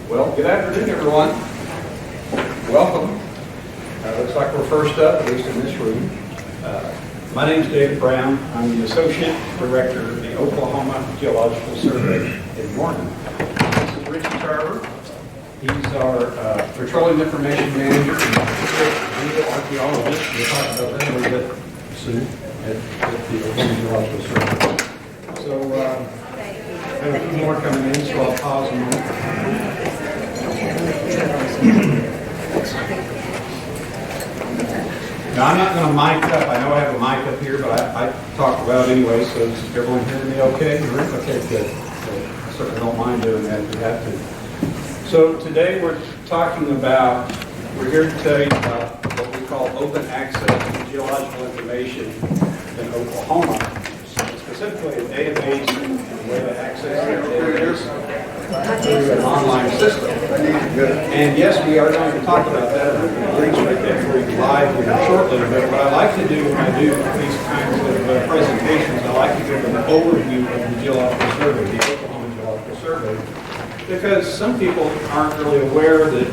Well, good afternoon, everyone. Welcome. Looks like we're first up, at least in this room. My name is David Brown. I'm the Associate Director of the Oklahoma Geological Survey in Morgan. This is Richie Tarver. He's our Petroleum Information Manager and geoarchaeologist. We'll talk about that a little bit soon at the Oklahoma Geological Survey. So, I have a few more coming in, so I'll pause a moment. Now, I'm not going to mic up. I know I have a mic up here, but I talk loud anyway, so is everyone hearing me okay? Okay, good. I certainly don't mind doing that if we have to. So today we're here to tell you about what we call open access to geological information in Oklahoma, specifically a database and a way to access that database through an online system. And yes, we are going to talk about that. I'm going to demonstrate that for you live here shortly. But what I like to do when I do these kinds of presentations, I like to give an overview of the Geological Survey, the Oklahoma Geological Survey, because some people aren't really aware that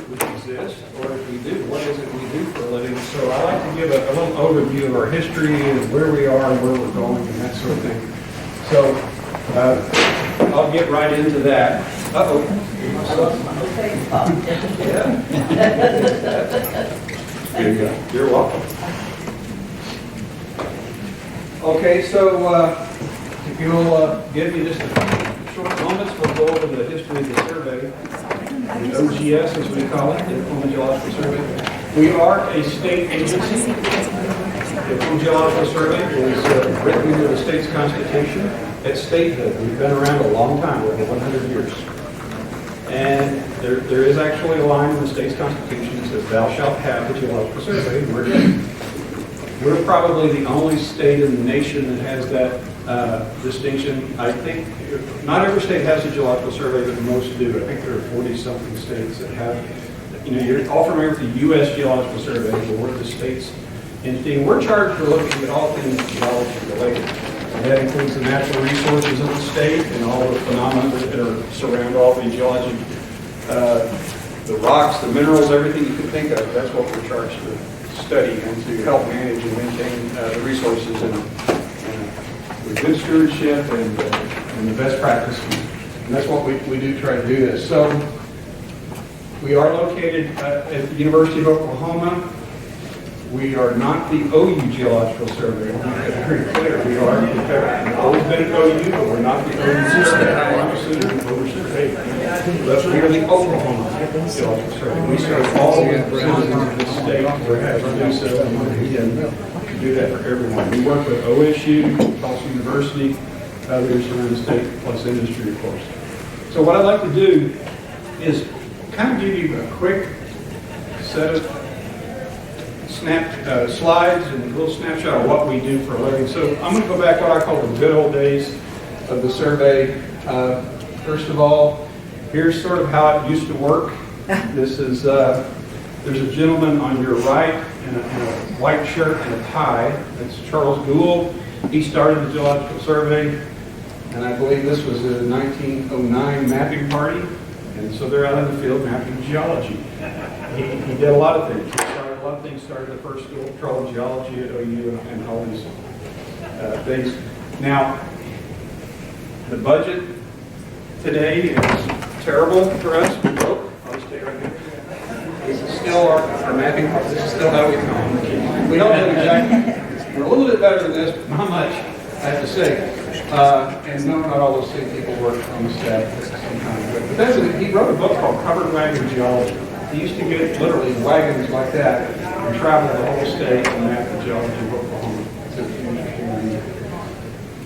we exist, or if we do, what is it we do for a living. So I like to give a little overview of our history and where we are and where we're going and that sort of thing. So I'll get right into that. Uh-oh. Yeah. There you go. You're welcome. Okay, so if you'll give me just a short moments, we'll go over the history of the survey, the OGS as we call it, the Oklahoma Geological Survey. We are a state agency. The Oklahoma Geological Survey is written into the state's constitution at statehood. We've been around a long time, over 100 years. And there is actually a line in the state's constitution that says, thou shalt have the Geological Survey. We're probably the only state in the nation that has that distinction. I think not every state has a Geological Survey, but most do. I think there are 40-something states that have, you're all familiar with the U.S. Geological Survey, but we're the state's entity. And we're charged with looking at all things geology related. And that includes the natural resources of the state and all the phenomena that surround all the geologic, the rocks, the minerals, everything you can think of. That's what we're charged to study and to help manage and maintain the resources and with good stewardship and the best practices. And that's what we do, try to do this. So we are located at the University of Oklahoma. We are not the OU Geological Survey. I want to make that very clear. We are, we've always been at OU, but we're not the OU Survey. We are the Oklahoma Geological Survey. We serve all the citizens of this state. We're happy to do so, and we can do that for everyone. We work with OSU, Tulsa University, others around the state, plus industry, of course. So what I'd like to do is kind of give you a quick set of slides and a little snapshot of what we do for a living. So I'm going to go back to what I call the good old days of the survey. First of all, here's sort of how it used to work. This is, there's a gentleman on your right in a white shirt and a tie. That's Charles Gould. He started the Geological Survey, and I believe this was a 1909 mapping party. And so they're out in the field mapping geology. He did a lot of things. A lot of things started the first school of petroleum geology at OU and all these things. Now, the budget today is terrible for us. We're broke. I'll just stay right here. This is still our mapping. This is still how we come. We don't do exactly. We're a little bit better than this, but not much, I have to say. And no, not all those same people work on the staff at the same time. But he wrote a book called Covered Wagon Geology. He used to get literally wagons like that and travel the whole state and map the geology of Oklahoma.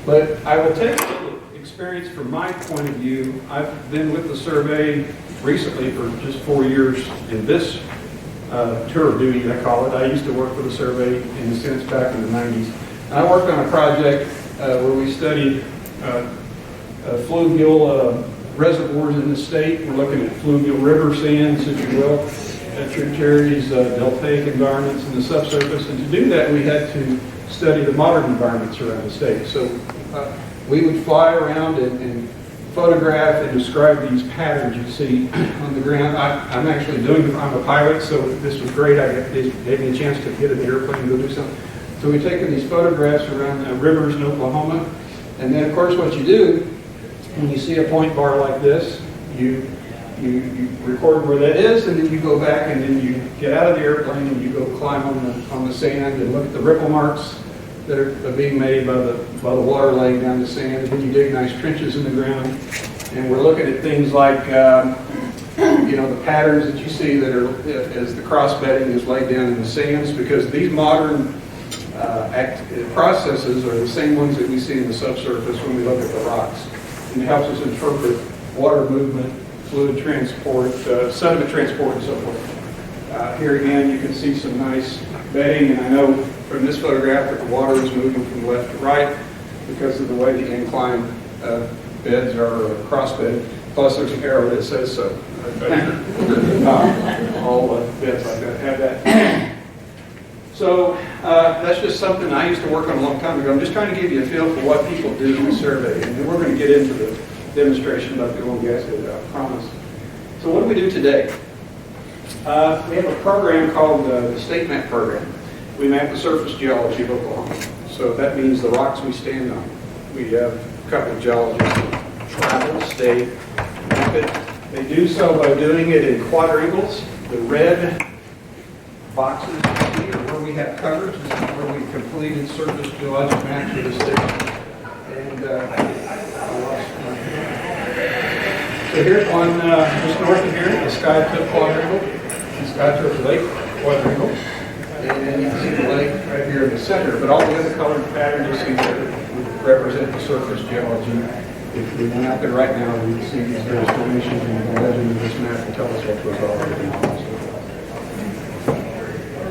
But I will take experience from my point of view. I've been with the survey recently for just 4 years in this tour of duty, I call it. I used to work for the survey in a sense back in the 90s. And I worked on a project where we studied fluvial reservoirs in the state. We're looking at fluvial river sands, if you will, tributaries, deltaic environments in the subsurface. And to do that, we had to study the modern environments around the state. So we would fly around and photograph and describe these patterns you see on the ground. I'm actually I'm a pilot, so this was great. Gave me a chance to get in the airplane and go do something. So we've taken these photographs around rivers in Oklahoma, and then of course what you do, when you see a point bar like this, you record where that is, and then you go back and then you get out of the airplane and you go climb on the sand and look at the ripple marks that are being made by the water laying down the sand. And then you dig nice trenches in the ground, and we're looking at things like the patterns that you see that are as the cross bedding is laid down in the sands, because these modern processes are the same ones that we see in the subsurface when we look at the rocks, and it helps us interpret water movement, fluid transport, sediment transport, and so forth. Here again, you can see some nice bedding, and I know from this photograph that the water is moving from left to right because of the way the incline beds are cross-bedded. Plus, there's an arrow that says so. All beds like that have that. So that's just something I used to work on a long time ago. I'm just trying to give you a feel for what people do in the survey, and then we're going to get into the demonstration about the oil and gas that I promised. So what do we do today? We have a program called the STATEMAP program. We map the surface geology of Oklahoma. So that means the rocks we stand on. We have a couple of geologists that travel, stay, map it. They do so by doing it in quadrangles. The red boxes you see are where we have coverage. This is where we completed surface geologic maps for the state. And so here's one just north of here, the Skiatook Quadrangle, the Skiatook Lake Quadrangle. And then you can see the lake right here in the center, but all the other colored patterns you see there represent the surface geology. If we went out there right now, we'd see these various formations, and the legend of this map will tell us what goes all over the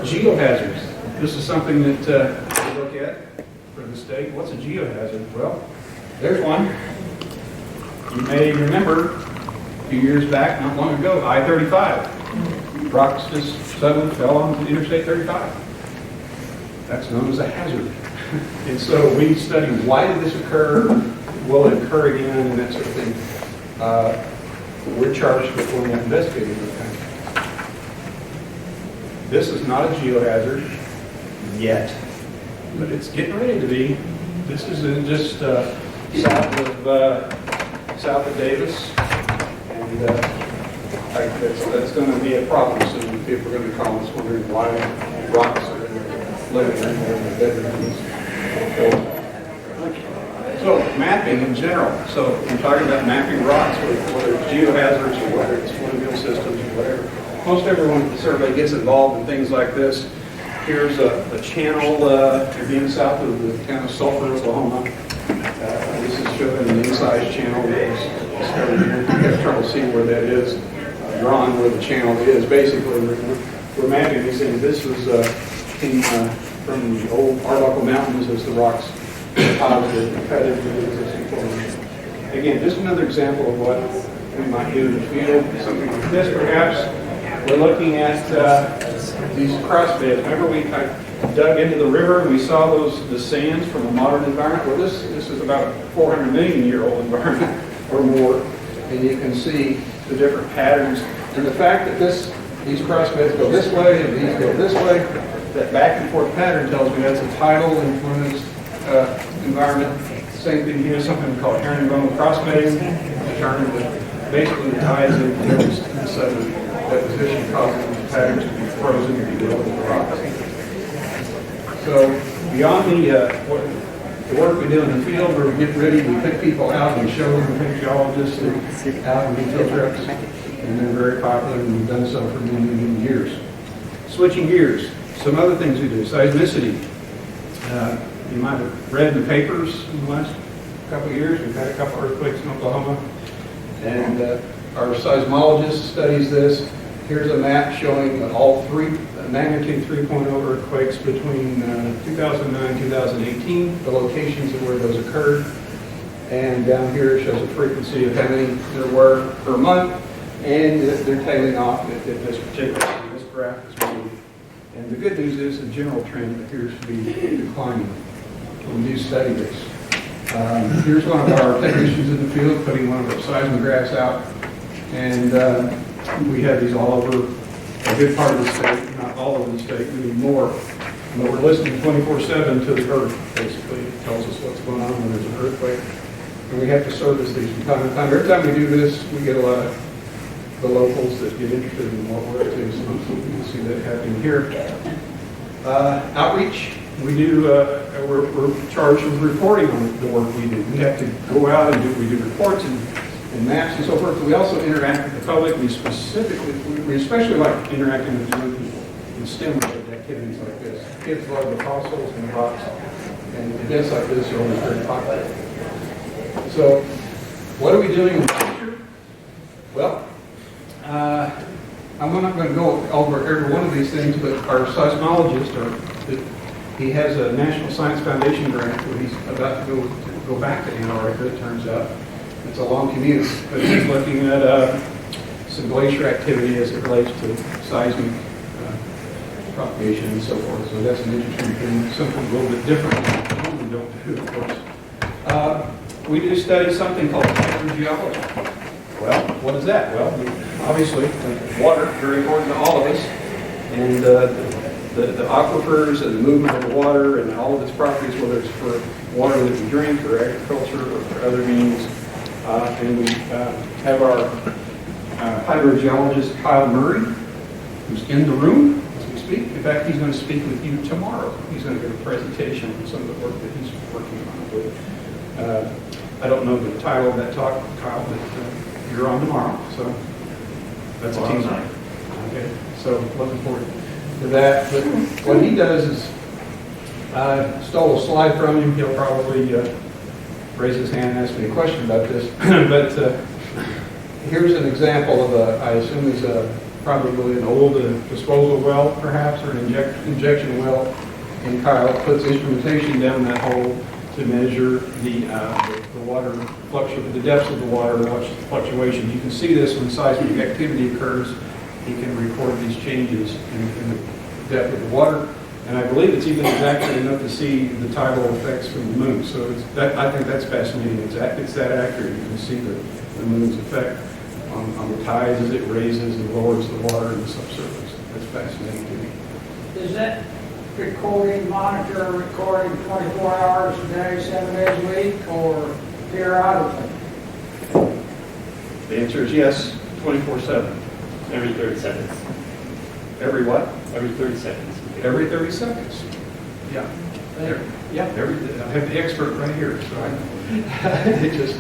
geohazards. This is something that we look at for the state. What's a geohazard? Well, there's one. You may remember a few years back, not long ago, I-35. Rocks just suddenly fell onto Interstate 35. That's known as a hazard. And so we study why did this occur, will it occur again, and that sort of thing. We're charged with going out investigating those kinds of things. This is not a geohazard yet, but it's getting ready to be. This is just south of Davis, and that's going to be a problem soon. People are going to call us wondering why rocks are living in their bedrooms. So mapping in general. So I'm talking about mapping rocks, whether it's geohazards or whether it's fluvial systems or whatever. Most everyone at the survey gets involved in things like this. Here's a channel again south of the town of Sulphur, Oklahoma. This is showing an incised channel that was discovered here. You have trouble seeing where that is drawn, where the channel is. Basically, we're mapping these things. This was came from the old Arbuckle Mountains as the rocks deposited and cut into the existing formation. Again, just another example of what we might do in the field. Something like this, perhaps. We're looking at these cross beds. Remember, I dug into the river and we saw the sands from a modern environment. Well, this is about a 400 million year old environment or more, and you can see the different patterns. And the fact that these cross beds go this way and these go this way, that back and forth pattern tells me that's a tidal influenced environment. Same thing here, something called herringbone cross bedding, determined that basically the tides and sudden deposition causing these patterns to be frozen and be built in the rocks. So beyond the work we do in the field, where we get ready, we pick people out and show them, we pick geologists out and field trips, and they're very popular, and we've done so for many, many years. Switching gears, some other things we do. Seismicity. You might have read in the papers in the last couple of years, we've had a couple of earthquakes in Oklahoma, and our seismologist studies this. Here's a map showing all three magnitude 3.0 earthquakes between 2009 and 2018, the locations of where those occurred. And down here it shows a frequency of how many there were per month, and they're tailing off at this particular, this graph is moving. And the good news is the general trend appears to be declining. We do study this. Here's one of our technicians in the field putting one of our seismographs out. And we have these all over a good part of the state, not all over the state, we need more. But we're listening 24/7 to the earth, basically. It tells us what's going on when there's an earthquake. And we have to service these from time to time. Every time we do this, we get a lot of the locals that get interested in what we're up to. So you can see that happening here. Outreach, we do, we're charged with reporting on the work we do. We have to go out and we do reports and maps and so forth. But we also interact with the public. We especially like interacting with young people in STEM-related activities like this. Kids love the fossils and the rocks. And events like this are always very popular. So, what are we doing in the future? Well, I'm not going to go over every one of these things, but our seismologist, he has a National Science Foundation grant where he's about to go back to Antarctica, it turns out. It's a long commute, but he's looking at some glacier activity as it relates to seismic propagation and so forth. So that's an interesting thing, something a little bit different than we don't do, of course. We do study something called hydrogeology. Well, what is that? Well, obviously, water is very important to all of us, and the aquifers and the movement of the water and all of its properties, whether it's for water that we drink or agriculture or for other means. And we have our hydrogeologist, Kyle Murray, who's in the room as we speak. In fact, he's going to speak with you tomorrow. He's going to give a presentation on some of the work that he's working on. I don't know the title of that talk, Kyle, but you're on tomorrow, so that's a teaser. Okay, so looking forward to that. But what he does is, stole a slide from him. He'll probably raise his hand and ask me a question about this. But here's an example of I assume is probably an old disposal well, perhaps, or an injection well. And Kyle puts instrumentation down that hole to measure the water fluctuation, the depths of the water, watch the fluctuation. You can see this when seismic activity occurs. He can record these changes in the depth of the water. And I believe it's even exactly enough to see the tidal effects from the moon. So I think that's fascinating. It's that accurate. You can see the moon's effect on the tides as it raises and lowers the water in the subsurface. That's fascinating to me. Is that recording, recording 24 hours a day, 7 days a week, or periodically? The answer is yes, 24/7. Every 30 seconds. Every what? Every 30 seconds. Every 30 seconds. Yeah. I have the expert right here, so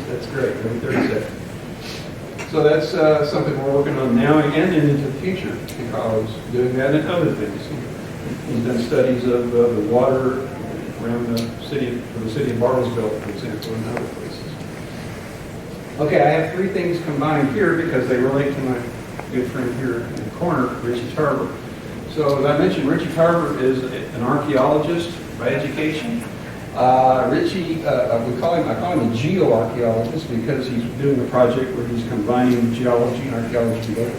that's great. Every 30 seconds. So that's something we're working on now and into the future. Kyle's doing that and other things. He's done studies of the water around the city of Bartlesville, for example, and other places. Okay, I have three things combined here because they relate to my good friend here in the corner, Richie Tarver. So as I mentioned, Richie Tarver is an archaeologist by education. Richie, I call him a geoarchaeologist because he's doing a project where he's combining geology and archaeology together.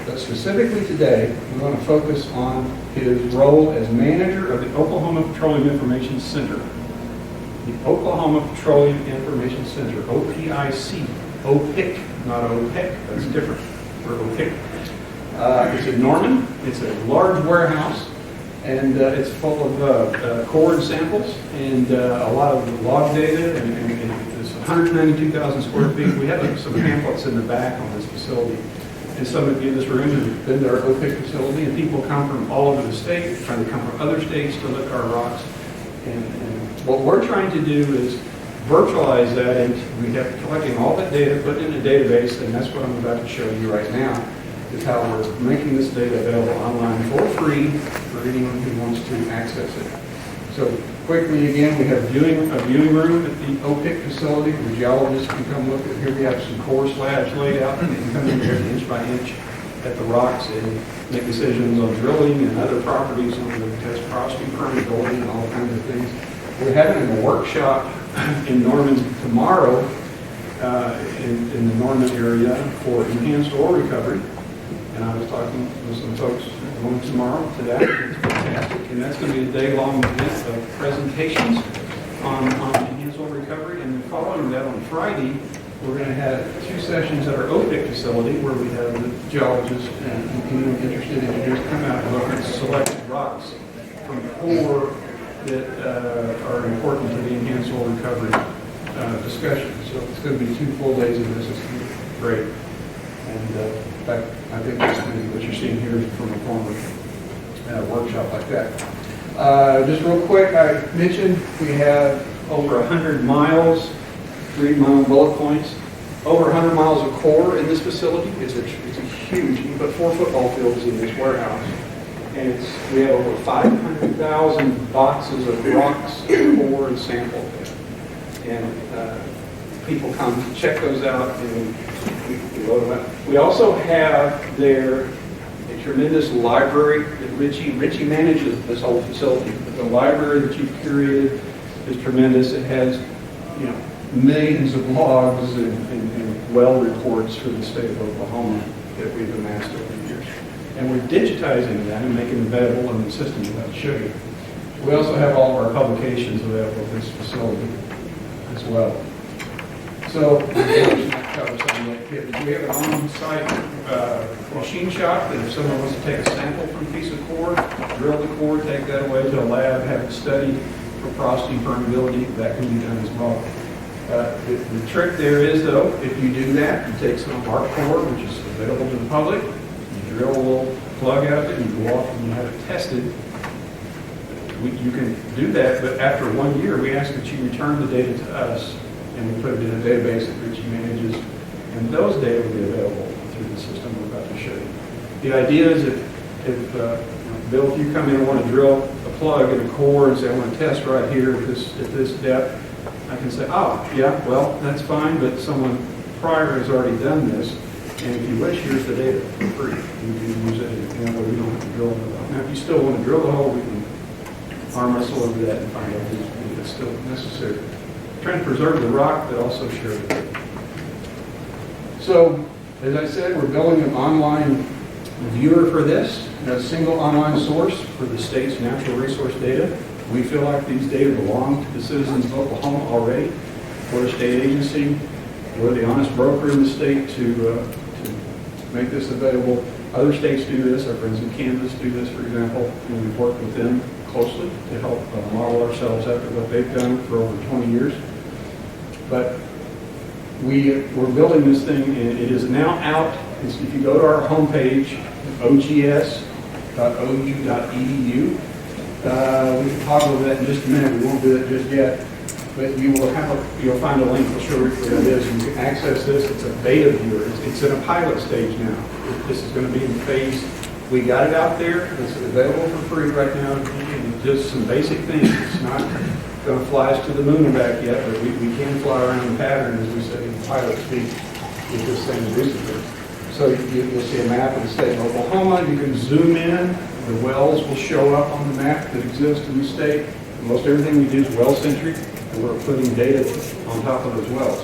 But specifically today, we want to focus on his role as manager of the Oklahoma Petroleum Information Center. The Oklahoma Petroleum Information Center, OPIC. OPIC, not OPEC, that's different for OPIC. It's in Norman. It's a large warehouse, and it's full of core samples and a lot of log data, and it's 192,000 square feet. We have some pamphlets in the back on this facility. And some of you in this room have been to our OPIC facility, and people come from all over the state, trying to come from other states to look at our rocks. And what we're trying to do is virtualize that, and we have collecting all that data, put it in a database, and that's what I'm about to show you right now, is how we're making this data available online for free for anyone who wants to access it. So quickly again, we have a viewing room at the OPIC facility where geologists can come look at. Here we have some core slabs laid out, and they can come in here inch by inch at the rocks and make decisions on drilling and other properties on the test porosity, permeability, and all kinds of things. We're having a workshop in Norman tomorrow in the Norman area for enhanced oil recovery. And I was talking with some folks going tomorrow to that. It's fantastic. And that's going to be a day-long event of presentations on enhanced oil recovery. And confirmed that on Friday, we're going to have 2 sessions at our OPIC facility where we have the geologists and anyone interested in engineers come out and look at selected rocks from core that are important to the enhanced oil recovery discussion. So it's going to be 2 full days of this. It's going to be great. And in fact, I think that's going to be what you're seeing here from a former workshop like that. Just real quick, I mentioned we have over 100 miles, 3-mile bullet points, over 100 miles of core in this facility. It's a huge, you can put 4 football fields in this warehouse. And we have over 500,000 boxes of rocks, core, and sample. And people come check those out and we load them up. We also have there a tremendous library that Richie manages this whole facility. But the library that you've curated is tremendous. It has, millions of logs and well reports for the state of Oklahoma that we've amassed over the years. And we're digitizing that and making it available in the system that I'll show you. We also have all of our publications available at this facility as well. So, we have an on-site machine shop that if someone wants to take a sample from a piece of core, drill the core, take that away to a lab, have it studied for porosity, permeability, that can be done as well. The trick there is, though, if you do that, you take some of our core, which is available to the public, you drill a little plug out of it, and you go off and you have it tested. You can do that, but after 1 year, we ask that you return the data to us, and we put it in a database that Richie manages, and those data will be available through the system we're about to show you. The idea is if Bill, if you come in and want to drill a plug in a core and say, I want to test right here at this depth, I can say, yeah, well, that's fine, but someone prior has already done this, and if you wish, here's the data for free. You can use it, and we don't have to drill it. Now, if you still want to drill the hole, we can arm wrestle over that and find out if it's still necessary. Trying to preserve the rock, but also share the data. So, as I said, we're building an online viewer for this, a single online source for the state's natural resource data. We feel like these data belong to the citizens of Oklahoma already. We're a state agency. We're the honest broker in the state to make this available. Other states do this. Our friends in Kansas do this, for example, and we've worked with them closely to help model ourselves after what they've done for over 20 years. But we're building this thing, and it is now out. If you go to our homepage, ogs.ou.edu, we can talk about that in just a minute. We won't do it just yet. But you'll find a link. I'll show you where it is. You can access this. It's a beta viewer. It's in a pilot stage now. This is going to be in phase. We got it out there. It's available for free right now. And just some basic things. It's not going to fly us to the moon and back yet, but we can fly around the pattern, as we say in pilot speak, with this thing recently. So you'll see a map of the state of Oklahoma. You can zoom in. The wells will show up on the map that exists in the state. Most everything we do is well-centric, and we're putting data on top of those wells.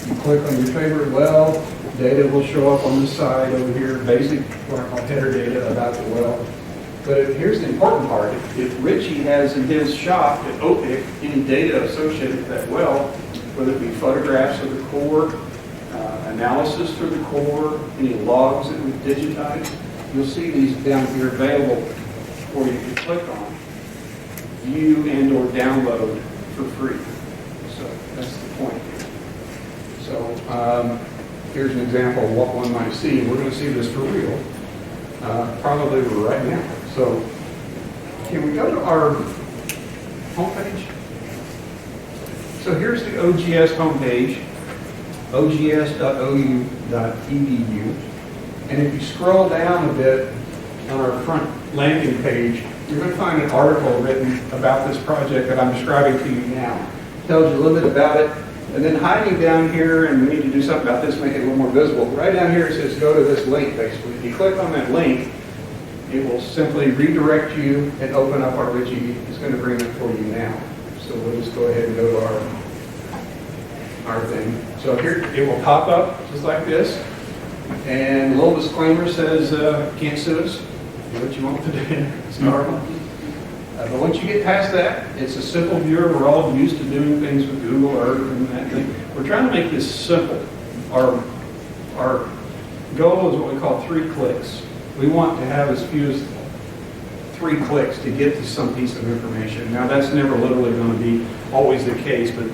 You click on your favorite well, data will show up on the side over here, basic, what I call header data about the well. But here's the important part. If Richie has in his shop at OPIC any data associated with that well, whether it be photographs of the core, analysis for the core, any logs that we've digitized, you'll see these down here available for you to click on, view and or download for free. So that's the point here. So here's an example of what one might see. We're going to see this for real, probably right now. So can we go to our homepage? So here's the OGS homepage, ogs.ou.edu. And if you scroll down a bit on our front landing page, you're going to find an article written about this project that I'm describing to you now. It tells you a little bit about it. And then hiding down here, and we need to do something about this, make it a little more visible. Right down here it says go to this link, basically. If you click on that link, it will simply redirect you and open up our Richie is going to bring it for you now. So we'll just go ahead and go to our thing. So here it will pop up just like this. And a little disclaimer says, can't sue us. Do what you want to do. It's normal. But once you get past that, it's a simple viewer. We're all used to doing things with Google Earth and that thing. we're trying to make this simple. Our goal is what we call 3 clicks. We want to have as few as 3 clicks to get to some piece of information. Now, that's never literally going to be always the case, but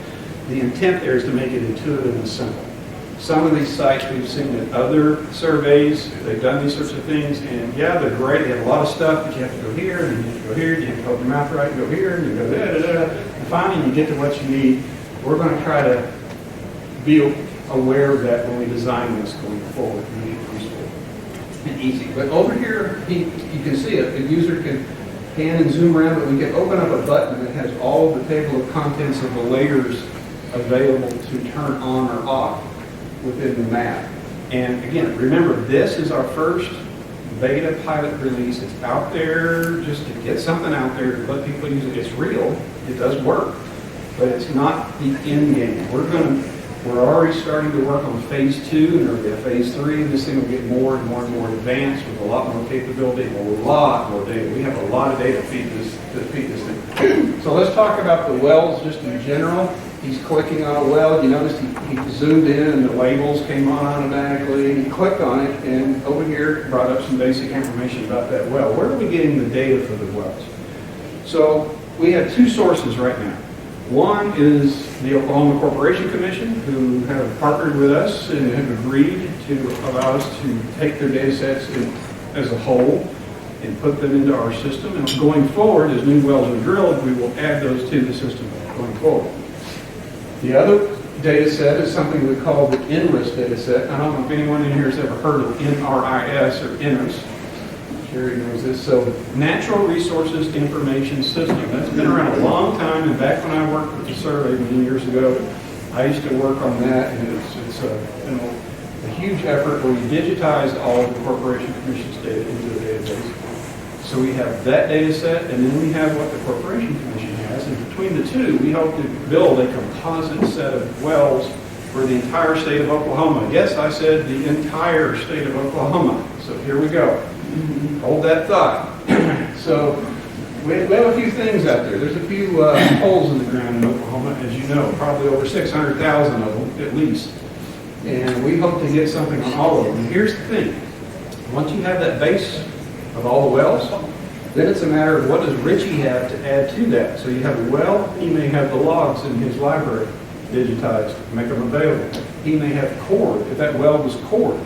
the intent there is to make it intuitive and simple. Some of these sites we've seen in other surveys, they've done these sorts of things, and yeah, they're great. They have a lot of stuff, but you have to go here, and you have to go here, and you have to hold your mouth right, and go here, and you go da-da-da. And finally, you get to what you need. We're going to try to be aware of that when we design this going forward, and make it useful and easy. But over here, you can see it. The user can pan and zoom around, but we can open up a button that has all of the table of contents of the layers available to turn on or off within the map. And again, remember, this is our first beta pilot release. It's out there just to get something out there to let people use it. It's real. It does work, but it's not the end game. We're already starting to work on phase 2, and there'll be a phase 3, and this thing will get more and more and more advanced with a lot more capability and a lot more data. We have a lot of data to feed this thing. So let's talk about the wells just in general. He's clicking on a well. You notice he zoomed in and the labels came on automatically. He clicked on it, and over here it brought up some basic information about that well. Where are we getting the data for the wells? So we have 2 sources right now. One is the Oklahoma Corporation Commission, who have partnered with us and have agreed to allow us to take their data sets as a whole and put them into our system. And going forward, as new wells are drilled, we will add those to the system going forward. The other data set is something we call the NRIS data set. I don't know if anyone in here has ever heard of NRIS or NRIS. Sherry knows this. So, Natural Resources Information System. That's been around a long time, and back when I worked with the survey many years ago, I used to work on that, and it's a huge effort where you digitized all of the Corporation Commission's data into a database. So we have that data set, and then we have what the Corporation Commission has, and between the two, we hope to build a composite set of wells for the entire state of Oklahoma. Yes, I said the entire state of Oklahoma. So here we go. Hold that thought. So we have a few things out there. There's a few holes in the ground in Oklahoma, as you know, probably over 600,000 of them at least. And we hope to get something on all of them. And here's the thing. Once you have that base of all the wells, then it's a matter of what does Richie have to add to that. So you have a well, he may have the logs in his library digitized, make them available. He may have cord, if that well was cord,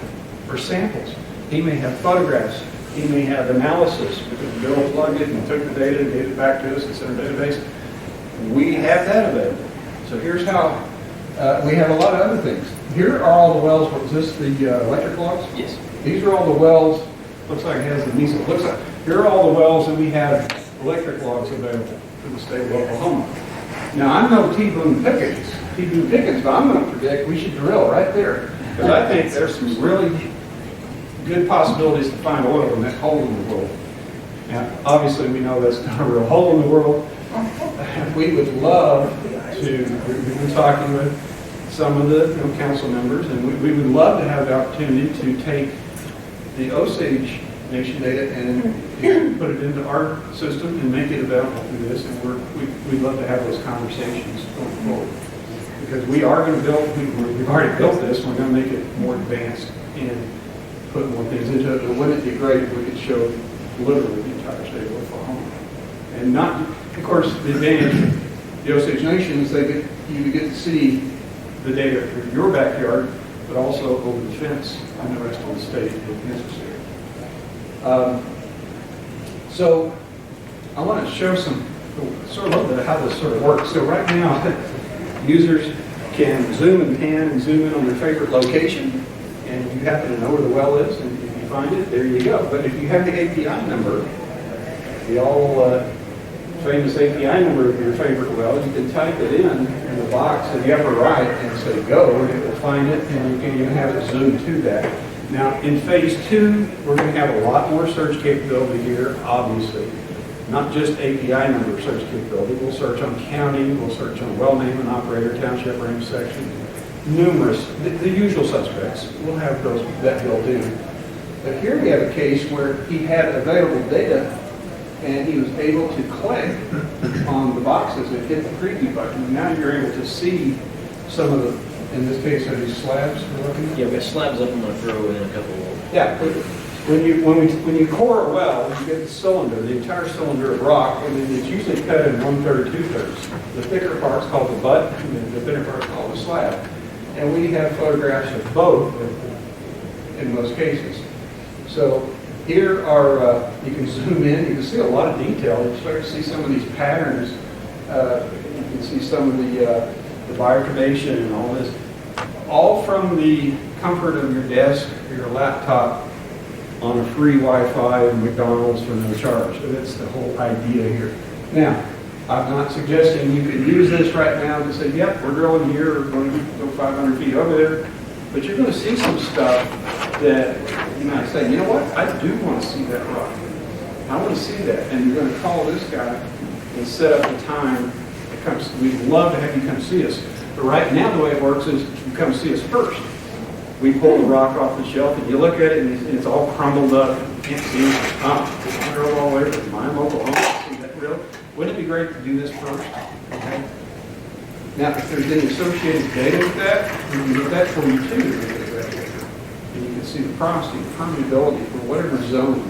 or samples. He may have photographs. He may have analysis, because Bill plugged it and took the data and gave it back to us. It's in our database. We have that available. So here's how we have a lot of other things. Here are all the wells. What was this, the electric logs? Yes. These are all the wells. Looks like it has the measles. Looks like here are all the wells that we have electric logs available for the state of Oklahoma. Now I'm no T-Boone Pickens, but I'm going to predict we should drill right there, because I think there's some really good possibilities to find oil in that hole in the world. Now, obviously, we know that's not a real hole in the world. We would love to. We've been talking with some of the council members, and we would love to have the opportunity to take the Osage Nation data and put it into our system and make it available through this. And we'd love to have those conversations going forward, because we are going to build. We've already built this. We're going to make it more advanced and put more things into it. But wouldn't it be great if we could show literally the entire state of Oklahoma? And not, of course, the advantage of the Osage Nation is you get to see the data for your backyard, but also over the fence and the rest of the state if necessary. So I want to show some sort of a little bit of how this sort of works. So right now, users can zoom and pan and zoom in on their favorite location. And if you happen to know where the well is, and if you find it, there you go. But if you have the API number, the all famous API number of your favorite well, you can type it in the box in the upper right and say go, and it will find it, and you can even have it zoom to that. Now, in phase 2, we're going to have a lot more search capability here, obviously. Not just API number search capability. We'll search on county, we'll search on well name and operator, township range section. Numerous, the usual suspects. We'll have those that built in. But here we have a case where he had available data and he was able to click on the boxes and hit the preview button. And now you're able to see some of In this case, are these slabs we're looking at? Yeah, we got slabs up. I'm going to throw in a couple of. Yeah. When you core a well, you get the cylinder, the entire cylinder of rock, and then it's usually cut in 1/3, 2/3. The thicker part's called the butt, and the thinner part's called the slab. And we have photographs of both in most cases. So here are, you can zoom in, you can see a lot of detail. You start to see some of these patterns. You can see some of the bioturbation and all this. All from the comfort of your desk or your laptop on a free Wi-Fi and McDonald's for no charge. So that's the whole idea here. Now, I'm not suggesting you can use this right now to say, yep, we're drilling here, we're going to go 500 feet over there. But you're going to see some stuff that you might say, you know what, I do want to see that rock. I want to see that. And you're going to call this guy and set up a time to come. We'd love to have you come see us. But right now the way it works is you come see us first. We pull the rock off the shelf and you look at it and it's all crumbled up. You can't see it. It's drilled all the way from my local home. See that drill? Wouldn't it be great to do this first? Okay. Now, if there's any associated data with that, we can get that for you too. And you can see the porosity, the permeability for whatever zone.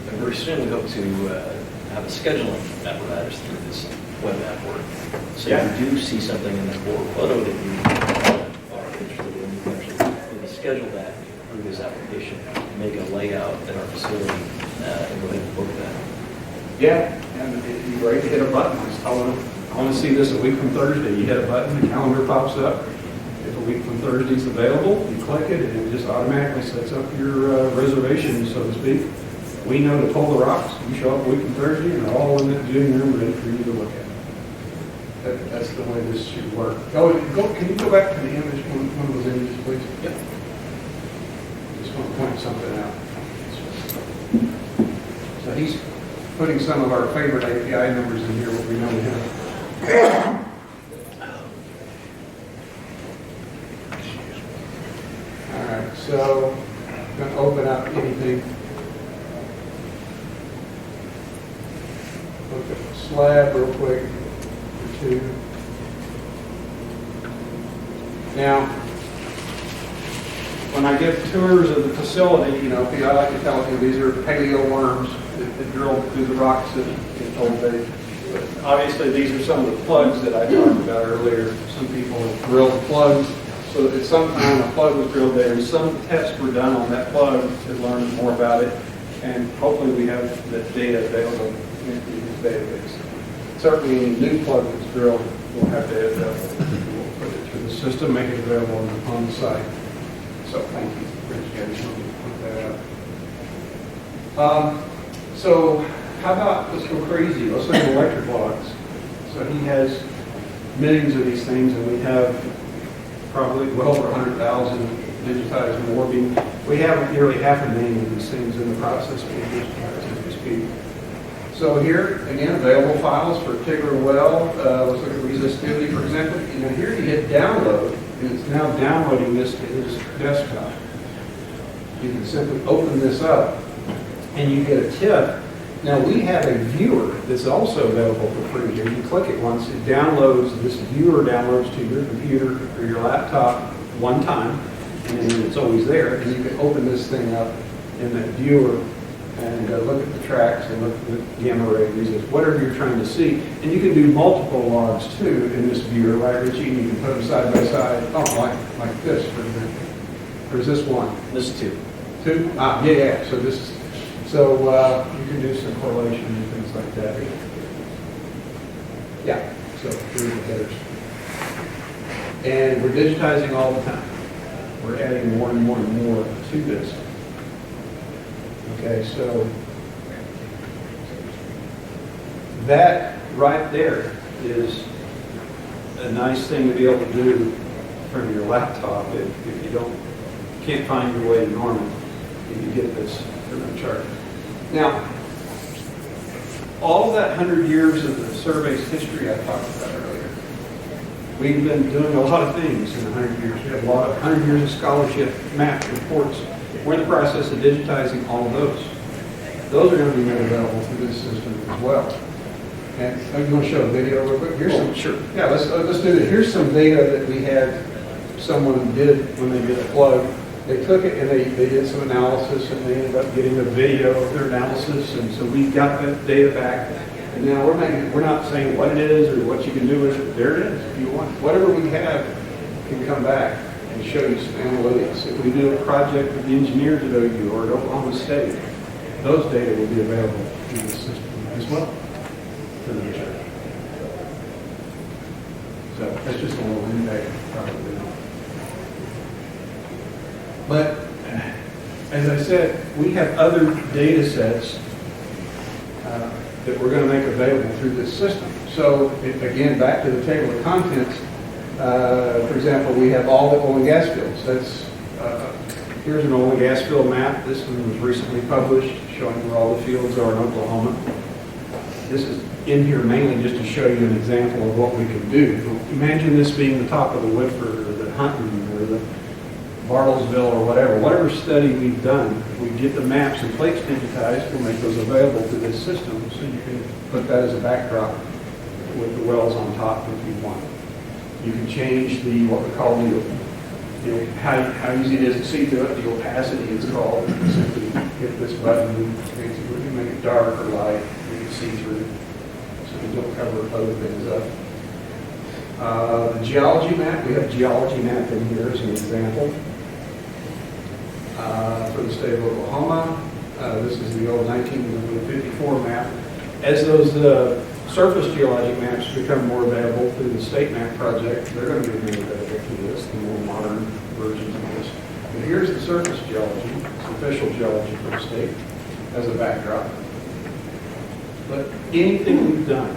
And very soon we hope to have a scheduling apparatus through this web app work. So if you do see something in the core photo that you are interested in, you can actually maybe schedule that through this application, make a layout at our facility, and go ahead and book that. Yeah, and it'd be great to hit a button. Just tell them, I want to see this a week from Thursday. You hit a button, the calendar pops up. If a week from Thursday is available, you click it, and it just automatically sets up your reservation, so to speak. We know to pull the rocks. You show up a week from Thursday, and they're all in that Zoom room ready for you to look at. That's the way this should work. Oh, can you go back to the image, one of those images, please? Yep. Just want to point something out. So he's putting some of our favorite API numbers in here, what we know we have. All right, so I'm going to open up anything. Look at the slab real quick. Two. Now, when I give tours of the facility, I like to tell you these are paleo worms that drill through the rocks that get told they. But obviously, these are some of the plugs that I talked about earlier. Some people have drilled plugs, so at some time a plug was drilled there, and some tests were done on that plug to learn more about it, and hopefully we have that data available in this database. Certainly, any new plug that's drilled, we'll have to have that. We'll put it through the system, make it available on the site. So, thank you, Richie. I just wanted to point that out. So, how about, let's go crazy. Let's look at electric logs. So, he has millions of these things, and we have probably well over 100,000 digitized more. We have nearly 500,000 of these things in the process being digitized as we speak. So here, again, available files for a particular well. Let's look at resistivity, for example. Here you hit download, and it's now downloading this to his desktop. You can simply open this up, and you get a tip. Now, we have a viewer that's also available for free here. You click it once, it downloads, this viewer downloads to your computer or your laptop one time, and then it's always there. And you can open this thing up in that viewer and look at the tracks and look at the gamma ray resist, whatever you're trying to see. And you can do multiple logs too in this viewer, right, Richie? And you can put them side by side, like this, for example. Or is this one? This is two. Two? Yeah. So this is, you can do some correlation and things like that. Yeah, so here's the headers. And we're digitizing all the time. We're adding more and more and more to this. Okay, so that right there is a nice thing to be able to do from your laptop if you can't find your way to normal. If you get this for no charge. Now, all that 100 years of the survey's history I talked about earlier, we've been doing a lot of things in 100 years. We have a lot of 100 years of scholarship, maps, reports. We're in the process of digitizing all of those. Those are going to be made available through this system as well. And you want to show a video real quick? Here's some. Sure. Yeah, let's do this. Here's some data that we had. Someone did when they did a flood. They took it and they did some analysis, and they ended up getting a video of their analysis. And so we got that data back. And now we're not saying what it is or what you can do with it. There it is. If you want, whatever we have can come back and show you some analytics. If we do a project with the engineers at OU or at Oklahoma State, those data will be available in the system as well to the church. So that's just a little impact, probably. But as I said, we have other data sets that we're going to make available through this system. So again, back to the table of contents. For example, we have all the oil and gas fields. Here's an oil and gas field map. This one was recently published, showing where all the fields are in Oklahoma. This is in here mainly just to show you an example of what we can do. Imagine this being the top of the Woodford or the Hunton or the Bartlesville or whatever study we've done. If we get the maps and plates digitized, we'll make those available to this system, so you can put that as a backdrop with the wells on top if you want. You can change the, what we call how easy it is to see through it, the opacity it's called. You simply hit this button and basically you make it dark or light, you can see through, so you don't cover other things up. The geology map, we have geology map in here as an example. For the state of Oklahoma, this is the old 1954 map. As those surface geologic maps become more available through the STATEMAP project, they're going to be made available to this, the more modern versions of this. But here's the surface geology, it's official geology for the state as a backdrop. But anything we've done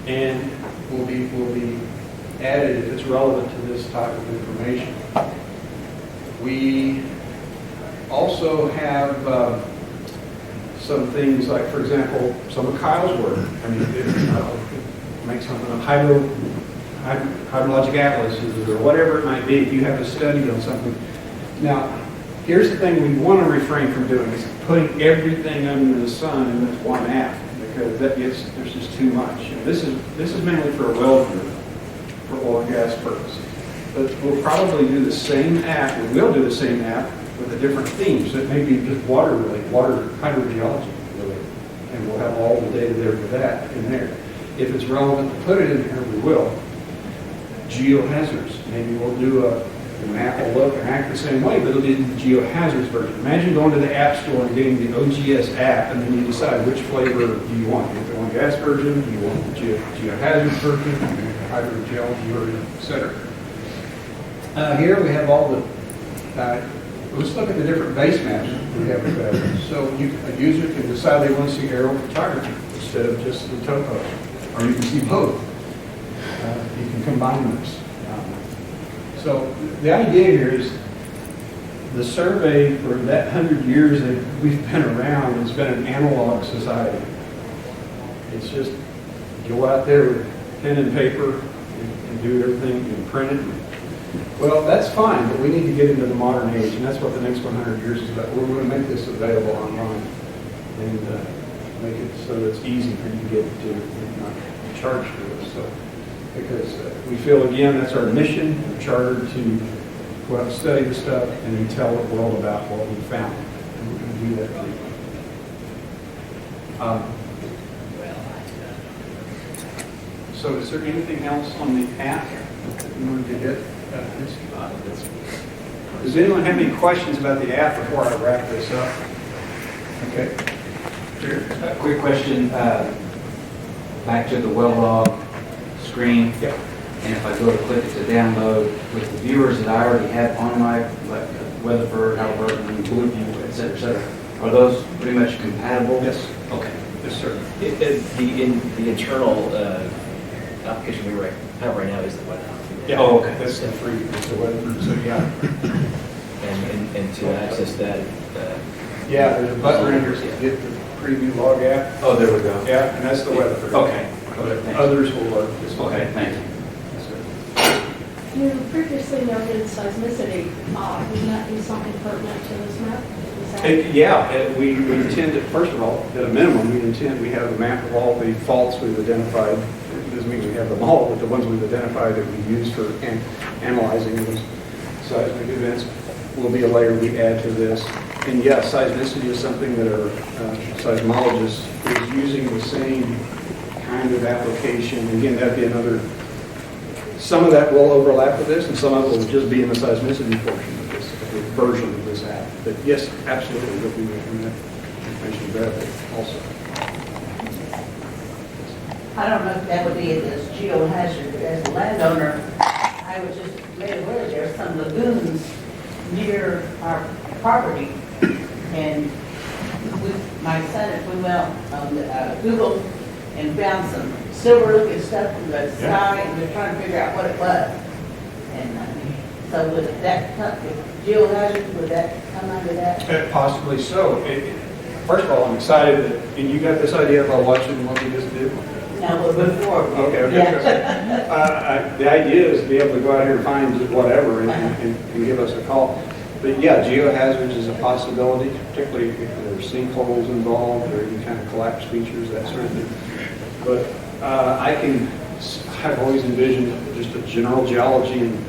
and will be added if it's relevant to this type of information. We also have some things like, for example, some of Kyle's work. I mean, it makes something of hydrologic atlases or whatever it might be if you have a study on something. Now, here's the thing we want to refrain from doing is putting everything under the sun in this one app, because there's just too much. And this is mainly for a well group, for oil and gas purposes. But we'll probably do the same app, we will do the same app with a different theme. So it may be just water related, water hydrogeology related. And we'll have all the data there for that in there. If it's relevant to put it in there, we will. Geohazards, maybe we'll do the map will look and act the same way, but it'll be the geohazards version. Imagine going to the app store and getting the OGS app, and then you decide which flavor do you want. You want the oil and gas version, do you want the geohazards version, do you want the hydrogeology version, etc. Here we have all the, let's look at the different base maps we have available. So a user can decide they want to see aerial photography instead of just the topo, or you can see both. You can combine those. So the idea here is the survey for that 100 years that we've been around has been an analog society. It's just go out there with pen and paper and do everything and print it. Well, that's fine, but we need to get into the modern age, and that's what the next 100 years is about. We're going to make this available online and make it so it's easy for you to get to and not charge for this. So, because we feel, again, that's our mission. We're chartered to go out and study the stuff and then tell the world about what we found. And we're going to do that for you. So is there anything else on the app that you wanted to hit? Does anyone have any questions about the app before I wrap this up? Okay. Here. A quick question, back to the well log screen. Yep. And if I go to click it to download, with the viewers that I already have on my, like Weatherford, Halliburton, Blueview, et cetera, are those pretty much compatible? Yes. Okay. Yes, sir. The internal application we have right now is the web app. Yeah. Oh, okay. That's the free. It's the weather. So yeah. And to access that. Yeah, there's a button right here to get the preview log app. Oh, there we go. Yeah, and that's the weather. Okay. But others will work this way. Okay, thank you. Yes, sir. You previously noted seismicity. Wouldn't that be something pertinent to this map? Yeah, we intend to, first of all, at a minimum, we have a map of all the faults we've identified. It doesn't mean we have them all, but the ones we've identified that we use for analyzing those seismic events will be a layer we add to this. And yes, seismicity is something that our seismologist is using the same kind of application. Again, that'd be another, some of that will overlap with this, and some of it will just be in the seismicity portion of this, the version of this app. But yes, absolutely, there'll be that information available also. I don't know if that would be this geohazard, but as a landowner, I was just made aware there's some lagoons near our property, and my son, we went on Google and found some silver-looking stuff in the sky, and we're trying to figure out what it was. And so would that come, geohazard, would that come under that? Possibly so. First of all, I'm excited that, and you got this idea about watching what we just did? No, but before. Okay. Yeah. The idea is to be able to go out here and find just whatever and give us a call. But yeah, geohazards is a possibility, particularly if there are sinkholes involved or any kind of collapse features, that sort of thing. But I've always envisioned just a general geology and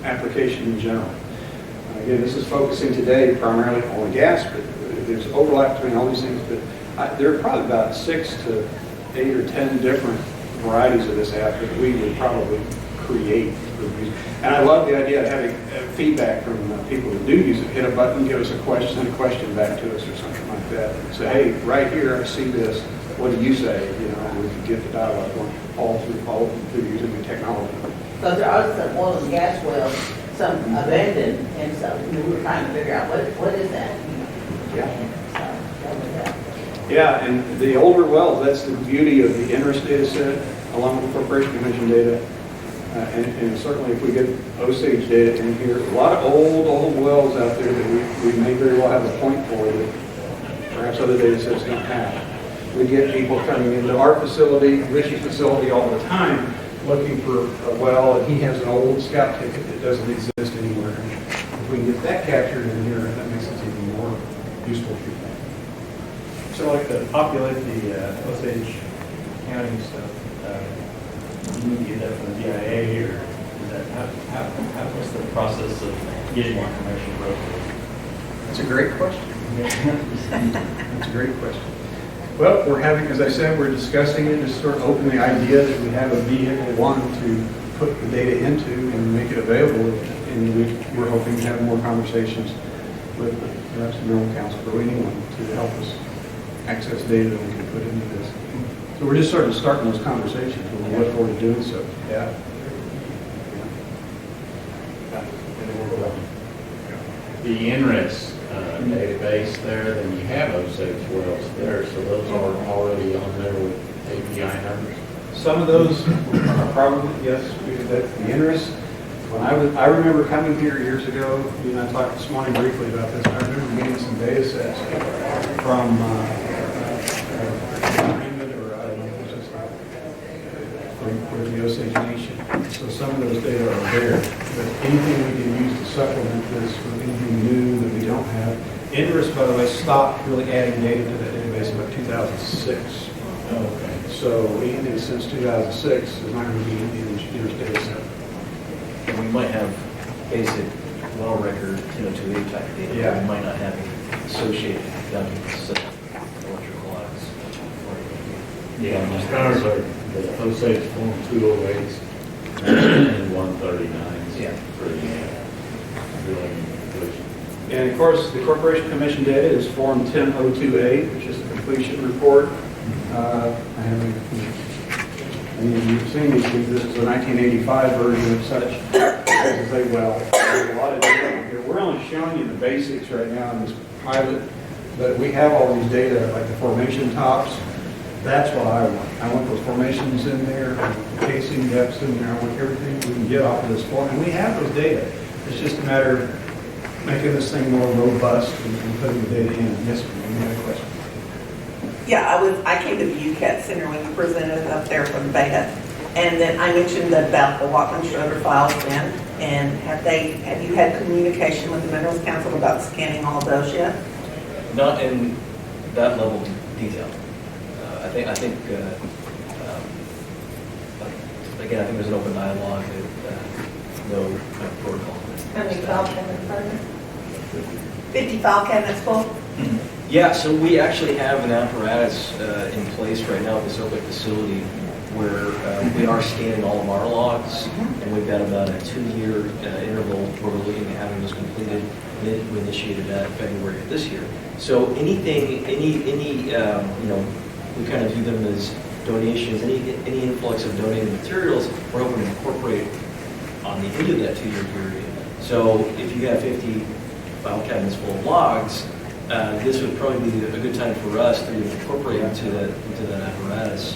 application in general. Again, this is focusing today primarily on oil and gas, but there's overlap between all these things. But there are probably about 6 to 8 or 10 different varieties of this app that we would probably create. And I love the idea of having feedback from people that do use it. Hit a button, give us a question, send a question back to us or something like that. And say, hey, right here, I see this. What do you say? You know, and we can get the dialogue going all through using the technology. Because there are some oil and gas wells, some abandoned, and so we were trying to figure out what is that? Yeah. So that was that. Yeah, and the older wells, that's the beauty of the INRIS data set, along with the Corporation Commission data. And certainly if we get Osage data in here, a lot of old wells out there that we may very well have a point for that perhaps other data sets don't have. We get people coming into our facility, Richie's facility all the time, looking for a well, and he has an old scout ticket that doesn't exist anywhere. If we can get that captured in here, that makes it even more useful for you. So like to populate the Osage County stuff, you need to get that from the DIA, or is that, what's the process of getting more information from it? That's a great question. That's a great question. Well, we're having, as I said, we're discussing it, just sort of open the idea that we have a vehicle one to put the data into and make it available. And we're hoping to have more conversations with perhaps the Mineral Council or anyone to help us access data that we can put into this. So we're just sort of starting those conversations, and we look forward to doing so. Yeah. The INRIS database there, then you have Osage wells there, so those are already on there with API numbers. Some of those are probably, yes, that's the INRIS. When I remember coming here years ago, you and I talked this morning briefly about this, I remember getting some data sets from for the Osage Nation. So some of those data are there. But anything we can use to supplement this with anything new that we don't have. INRIS, by the way, stopped really adding data to that database in about 2006. Okay. So anything since 2006 is not going to be in the INRIS data set. And we might have basic well record 1002A type data, Yeah. but we might not have associated documents such as electrical acts. Yeah, my stars are the Osage Form 208s and 139s. Yeah. For the drilling and completion. And of course, the Corporation Commission data is Form 1002A, which is the completion report. I haven't, you've seen these things. This is a 1985 version of such. As they well, there's a lot of data here. We're only showing you the basics right now in this pilot, but we have all these data, like the formation tops. That's what I want. I want those formations in there, the casing depths in there. I want everything we can get off of this form. And we have those data. It's just a matter of making this thing more robust and putting the data in. Yes, ma'am, you had a question. Yeah, I came to the UCAT Center when you presented up there from Beta, And then I mentioned about the Watson Schroeder files then, and have you had communication with the Minerals Council about scanning all of those yet? Not in that level of detail. I think again, I think there's an open dialogue and no kind of protocol. How many file cabinets are there? 50 file cabinets full? Yeah, so we actually have an apparatus in place right now at this OPIC facility where we are scanning all of our logs, and we've got about a 2-year interval where we're looking at having those completed. We initiated that in February of this year. So anything, we kind of view them as donations, any influx of donated materials, we're hoping to incorporate on the end of that 2-year period. So if you have 50 file cabinets full of logs, this would probably be a good time for us to incorporate into that apparatus,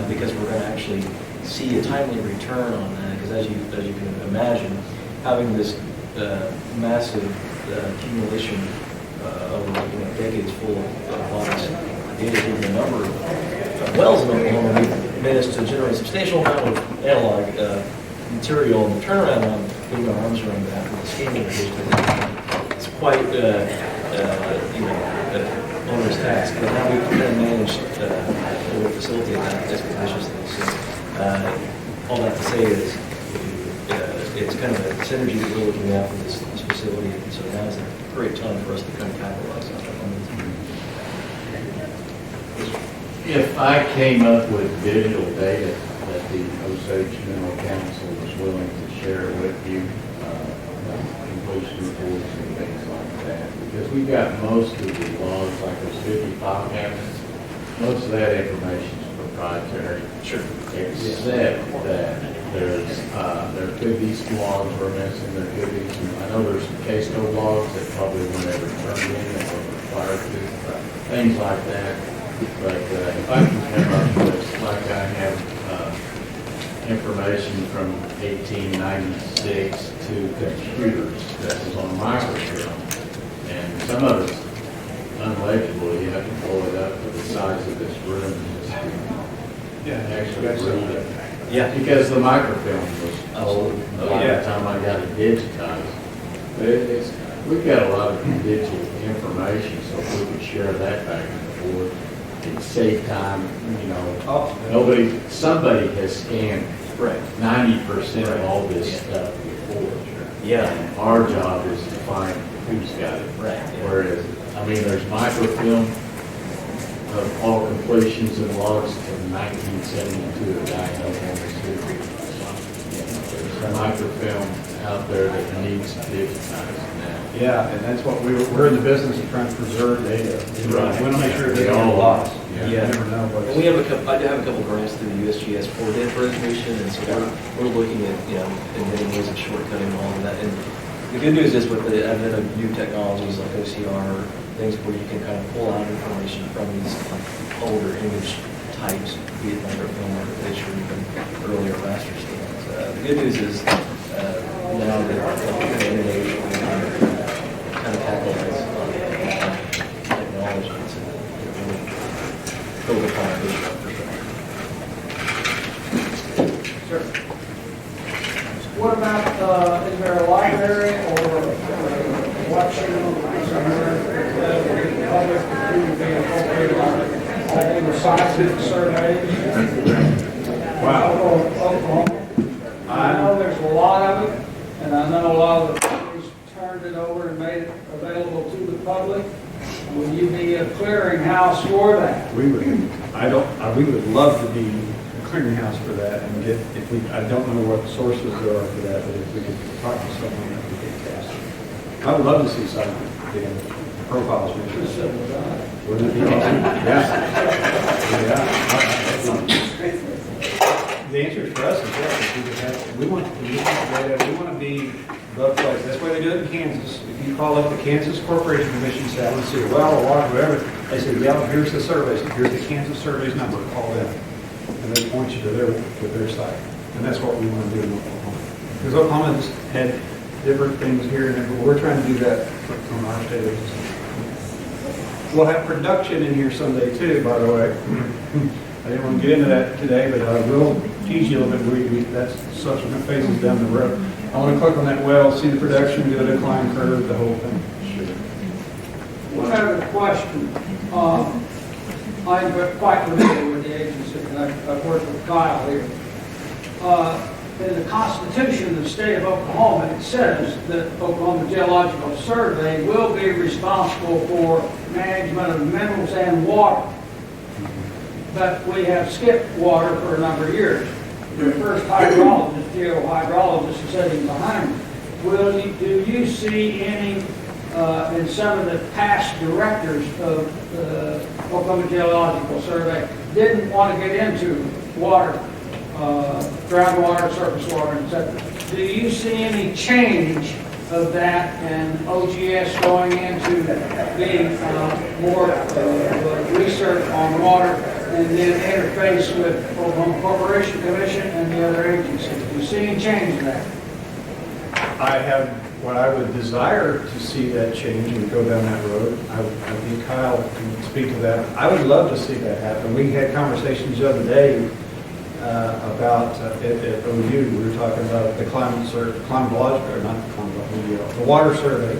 because we're going to actually see a timely return on that. Because as you can imagine, having this massive accumulation over decades full of logs, data given the number of wells in Oklahoma, we've managed to generate a substantial amount of analog material, and the turnaround on getting our arms around that with the scanning it's quite onerous task. But now we've kind of managed to facilitate that expeditiously. So all that to say is it's kind of a synergy that we're looking at with this facility, and so now is a great time for us to kind of capitalize on that momentum. If I came up with digital data that the Osage Mineral Council was willing to share with you, completion reports and things like that, because we got most of the logs, like those 50 file cabinets, most of that information is proprietary. Sure. Except that there could be some logs we're missing, there could be some, I know there's some case code logs that probably weren't ever turned in that were required to, things like that. But if I can come up with, like I have information from 1896 to computers that was on microfilm, and some of it's unlegible. You have to blow it up to the size of this room just to actually read it. Yeah. Because the microfilm was by yeah. the time I got it digitized. But we've got a lot of digital information, so if we could share that back and forth, it'd save time. Somebody has scanned 90% of all this stuff before. Yeah. And our job is to find who's got it. Right. Whereas, there's microfilm of all completions and logs from 1972 that I know there's a microfilm out there that needs digitized now. Yeah, and that's what we're in the business of trying to preserve data. Right. We want to make sure They they all all lost. Yeah. You never know what's. And we have I do have a couple grants through the USGS for data preservation, and so we're looking at in many ways of shortcutting all of that. And the good news is with the advent of new technologies like OCR, things where you can kind of pull out information from these older image types, be it microfilm or picture, even earlier raster scans. The good news is now that the internet kind of capitalize on technology to really build a foundation for sure. Sure. What about, is there a library or watching somewhere that the public could be incorporated on all the scientific surveys? Wow. Oklahoma. I know there's a lot of it, and I know a lot of the companies turned it over and made it available to the public. Will you be a clearinghouse for that? We would love to be a clearinghouse for that and I don't know what the sources are for that, but if we could talk to someone, that would be fantastic. I would love to see some profiles. Wouldn't it be awesome? Yeah. The answer is for us is yes. We want data. We want to be the place. That's why they do it in Kansas. If you call up the Kansas Corporation Commission staff and say, well, or whatever, they say, yeah, here's the surveys. Here's the Kansas surveys number. Call them. And they point you to their site. And that's what we want to do in Oklahoma. Because Oklahoma has had different things here and there, but we're trying to do that from our state. We'll have production in here someday too, by the way. I didn't want to get into that today, but I will tease you a little bit, that's subsequent phases down the road. I want to click on that well, see the production, do a decline curve, the whole thing. One other question. I'm quite familiar with the agency, and I've worked with Kyle here. In the Constitution of the state of Oklahoma, it says that Oklahoma Geological Survey will be responsible for management of minerals and water. But we have skipped water for a number of years. The first hydrologist, geohydrologist is sitting behind me. Do you see any, in some of the past directors of the Oklahoma Geological Survey didn't want to get into water, groundwater, surface water, etc. Do you see any change of that and OGS going into being more research on water and then interface with Oklahoma Corporation Commission and the other agencies? Do you see any change in that? I have what I would desire to see that change and go down that road. I think Kyle can speak to that. I would love to see that happen. We had conversations the other day about at OU. We were talking about the climatological, or not the climatological, the water survey,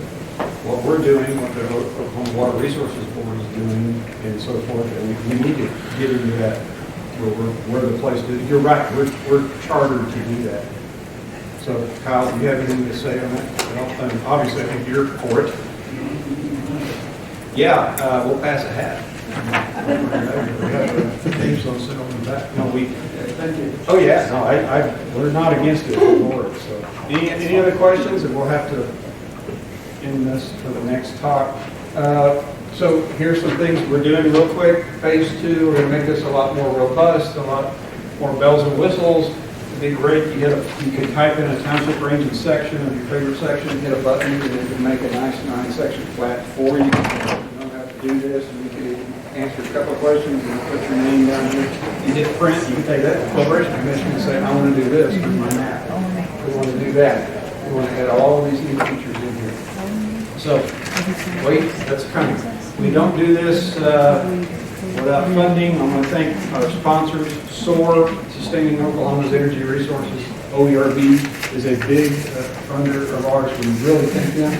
what we're doing, what the Oklahoma Water Resources Board is doing, and so forth. And we need to get into that. We're the place to. You're right. We're chartered to do that. So, Kyle, do you have anything to say on that? Well, and obviously, I think you're for it. Yeah, we'll pass a hat. We have a name so sit on the back. No, thank you. Oh yeah, no, we're not against it, Lord. So, any other questions? And we'll have to end this for the next talk. So here's some things we're doing real quick. Phase 2, we're going to make this a lot more robust, a lot more bells and whistles. It'd be great. You can type in a township range and section of your favorite section, hit a button, and it can make a nice 9-section flat for you. You don't have to do this, and you can answer a couple of questions and put your name down here. You hit print, you can take that to the Corporation Commission and say, I want to do this, here's my map. We want to do that. We want to add all of these new features in here. So, wait, that's coming. We don't do this without funding. I want to thank our sponsors, SOAR, Sustaining Oklahoma's Energy Resources. OERB is a big funder of ours. We really thank them.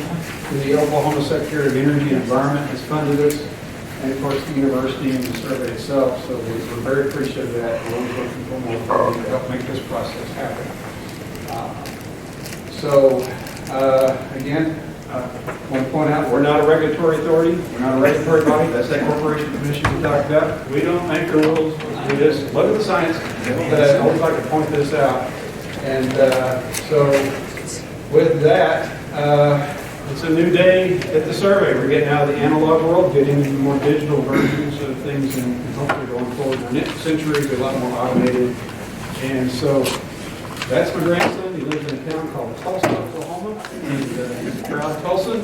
The Oklahoma Secretary of Energy and Environment has funded us, and of course the university and the survey itself. So we're very appreciative of that. We're always looking for more funding to help make this process happen. Again, I want to point out, we're not a regulatory authority. We're not a regulatory body. That's that Corporation Commission we talked about. We don't make the rules. We do this. Look at the science. But I always like to point this out. And so with that, it's a new day at the survey. We're getting out of the analog world, getting into more digital versions of things, and hopefully going forward. The next century is a lot more automated. And so that's my grandson. He lives in a town called Tulsa, Oklahoma. And he's a proud Tulsan.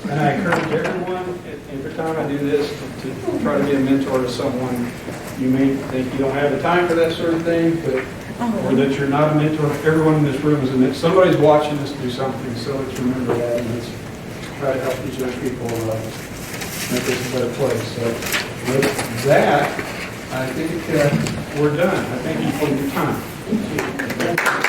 And I encourage everyone, every time I do this, to try to be a mentor to someone. You may think you don't have the time for that sort of thing, but or that you're not a mentor. Everyone in this room is a mentor. Somebody's watching us do something, so let's remember that, and let's try to help these young people make this a better place. So with that, I think we're done. I thank you for your time.